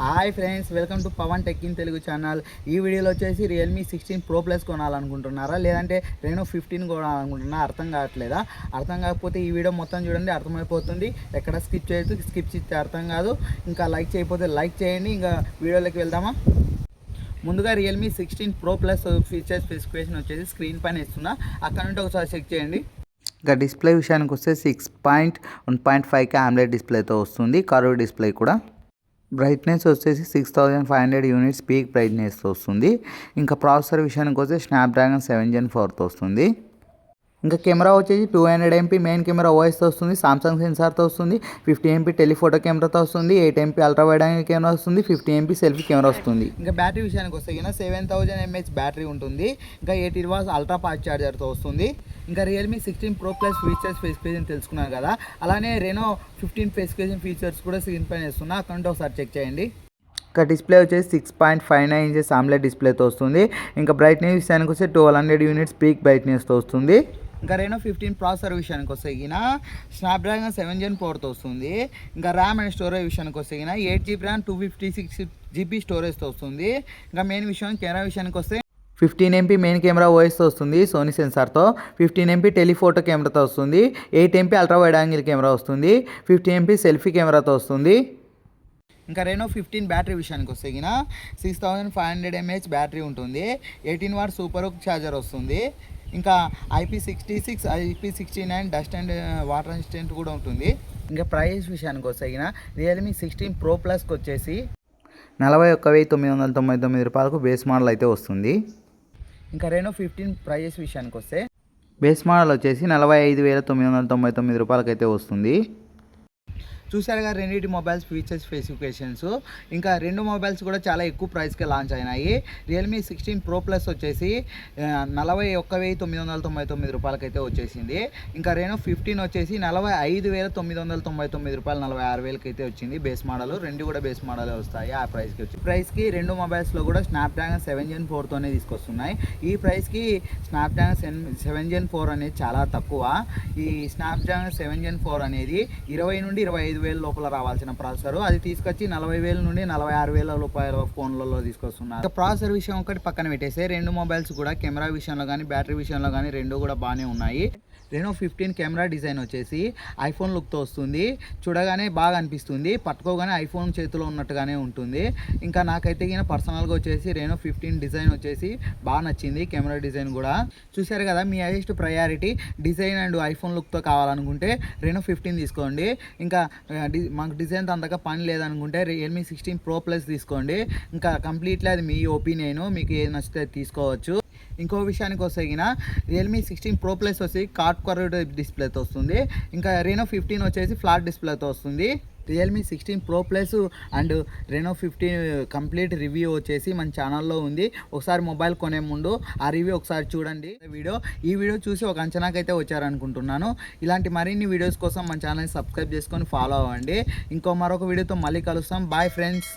Hi friends, welcome to Pavan tech in Telugu channel. ఈ వీడియోలో వచ్చేసి రియల్మీ 16 ప్రో ప్లస్ కొనాలనుకుంటున్నారా, లేదంటే రెనో 15 కొనాలనుకుంటున్నారా? అర్థం కాకపోతే ఈ వీడియో మొత్తం చూడండి, అర్థమైపోతుంది. ఎక్కడ స్కిప్ చేయొద్దు, స్కిప్ చేస్తే అర్థం కాదు. ఇంకా లైక్ చేయకపోతే లైక్ చేయండి. ఇంకా వీడియోలోకి వెళ్దామా? ముందుగా Realme 16 pro plus features specification వచ్చేసి స్క్రీన్ పైన ఇస్తున్నా, అక్కడ నుండి ఒకసారి చెక్ చేయండి. ఇంకా డిస్ప్లే విషయానికి వస్తే 6.1.5K AMOLED డిస్ప్లేతో వస్తుంది. కర్వ్ డిస్ప్లే కూడా. బ్రైట్నెస్ వచ్చేసి 6500 యూనిట్స్ పీక్ బ్రైట్నెస్తో వస్తుంది. ఇంకా ప్రాసెసర్ విషయానికి వస్తే స్నాప్డ్రాగన్ 7 Gen 4తో వస్తుంది. ఇంకా కెమెరా వచ్చేసి 200 MP మెయిన్ కెమెరా ఓఎస్తో వస్తుంది. సామ్సంగ్ సెన్సార్తో వస్తుంది. 50 MP టెలిఫోటో కెమెరాతో వస్తుంది. 8 MP ultra wide angle camera వస్తుంది. 50 MP సెల్ఫీ కెమెరా వస్తుంది. ఇంకా బ్యాటరీ విషయానికి వస్తే 7000 mAh బ్యాటరీ ఉంటుంది. ఇంకా 80 watts అల్ట్రా ఫాస్ట్ ఛార్జర్తో వస్తుంది. ఇంకా Realme 16 pro plus features specification తెలుసుకున్నారు కదా, అలానే రెనో 15 స్పెసిఫికేషన్ ఫీచర్స్ కూడా స్క్రీన్ పైన ఇస్తున్నా, అకౌంట్ ఒకసారి చెక్ చేయండి. ఇంకా డిస్ప్లే వచ్చేసి 6.59 inches AMOLED డిస్ప్లేతో వస్తుంది. ఇంకా బ్రైట్నెస్ విషయానికి వస్తే 1200 యూనిట్స్ పీక్ బ్రైట్నెస్తో వస్తుంది. ఇంకా రెనో 15 ప్రాసెసర్ విషయానికి వస్తే స్నాప్డ్రాగన్ 7 Gen 4తో వస్తుంది. ఇంకా ర్యామ్ అండ్ స్టోరేజ్ విషయానికి వస్తే 8GB ర్యామ్ 256GB స్టోరేజ్తో వస్తుంది. ఇంకా మెయిన్ విషయం కెమెరా విషయానికి వస్తే 15 MP మెయిన్ కెమెరా ఓఎస్తో వస్తుంది సోనీ సెన్సార్తో. 15 MP టెలిఫోటో కెమెరాతో వస్తుంది. 8 MP ultra wide angle camera వస్తుంది. 50 MP సెల్ఫీ కెమెరాతో వస్తుంది. ఇంకా రెనో 15 బ్యాటరీ విషయానికి వస్తే 6500 mAh బ్యాటరీ ఉంటుంది. 18 watts సూపర్ హుక్ ఛార్జర్ వస్తుంది. ఇంకా IP66 IP69 dust and water resistant కూడా ఉంటుంది. ఇంకా ప్రైస్ విషయానికి వస్తే రియల్మీ 16 ప్రో ప్లస్కి వచ్చేసి 41,999 రూపాయలకు బేస్ మోడల్ అయితే వస్తుంది. ఇంకా రెనో 15 ప్రైస్ విషయానికి వస్తే బేస్ మోడల్ వచ్చేసి 45,999 రూపాయలకి అయితే వస్తుంది. చూసారుగా రెండింటి మొబైల్స్ ఫీచర్స్ స్పెసిఫికేషన్స్. ఇంకా రెండు మొబైల్స్ కూడా చాలా ఎక్కువ ప్రైస్కే లాంచ్ అయినాయి. రియల్మీ 16 ప్రో ప్లస్ వచ్చేసి 41,999 రూపాయలకి అయితే వచ్చేసింది. ఇంకా రెనో 15 వచ్చేసి 45,999 రూపాయలు, 46,000కి అయితే వచ్చింది బేస్ మోడల్. రెండు కూడా బేస్ మోడలే వస్తాయి ఆ ప్రైస్కి వచ్చి. ప్రైస్కి రెండు మొబైల్స్లో కూడా స్నాప్డ్రాగన్ 7 Gen 4తోనే తీసుకొస్తున్నాయి. ఈ ప్రైస్కి స్నాప్డ్రాగన్ 7 Gen 4 అనేది చాలా తక్కువ. ఈ స్నాప్డ్రాగన్ 7 Gen 4 అనేది 20 నుండి 25,000 లోపల రావాల్సిన ప్రాసెసర్, అది తీసుకొచ్చి 40,000 నుండి 46,000 రూపాయల ఫోన్లలో తీసుకొస్తున్నారు. ప్రాసెసర్ విషయం ఒకటి పక్కన పెట్టేస్తే రెండు మొబైల్స్ కూడా కెమెరా విషయంలో కానీ బ్యాటరీ విషయంలో కానీ రెండు కూడా బాగానే ఉన్నాయి. రెనో 15 కెమెరా డిజైన్ వచ్చేసి ఐఫోన్ లుక్తో వస్తుంది. చూడగానే బాగా అనిపిస్తుంది, పట్టుకోగానే ఐఫోన్ చేతిలో ఉన్నట్టుగానే ఉంటుంది. ఇంకా నాకైతే పర్సనల్గా వచ్చేసి రెనో 15 డిజైన్ వచ్చేసి బాగా నచ్చింది. కెమెరా డిజైన్ కూడా చూశారు కదా. మీ highest priority design and iPhone లుక్తో కావాలనుకుంటే రెనో 15 తీసుకోండి. ఇంకా మాకు డిజైన్తో అంతగా పని లేదనుకుంటే రియల్మీ 16 ప్రో ప్లస్ తీసుకోండి. ఇంకా కంప్లీట్లీ అది మీ ఒపీనియన్, మీకు ఏది నచ్చితే తీసుకోవచ్చు. ఇంకో విషయానికి వస్తే రియల్మీ 16 ప్రో ప్లస్ వచ్చి కర్వ్డ్ డిస్ప్లేతో వస్తుంది. ఇంకా రెనో 15 వచ్చేసి ఫ్లాట్ డిస్ప్లేతో వస్తుంది. Realme 16 pro plus and Reno 15 complete review వచ్చేసి మన ఛానల్లో ఉంది. ఒకసారి మొబైల్ కొనే ముందు ఆ రివ్యూ ఒకసారి చూడండి. ఈ వీడియో చూసి ఒక అంచనాకైతే వచ్చారనుకుంటున్నాను. ఇలాంటి మరిన్ని వీడియోస్ కోసం మన ఛానల్ని సబ్స్క్రైబ్ చేసుకొని ఫాలో అవ్వండి. మరొక వీడియోతో మళ్ళీ కలుస్తాం. Bye friends.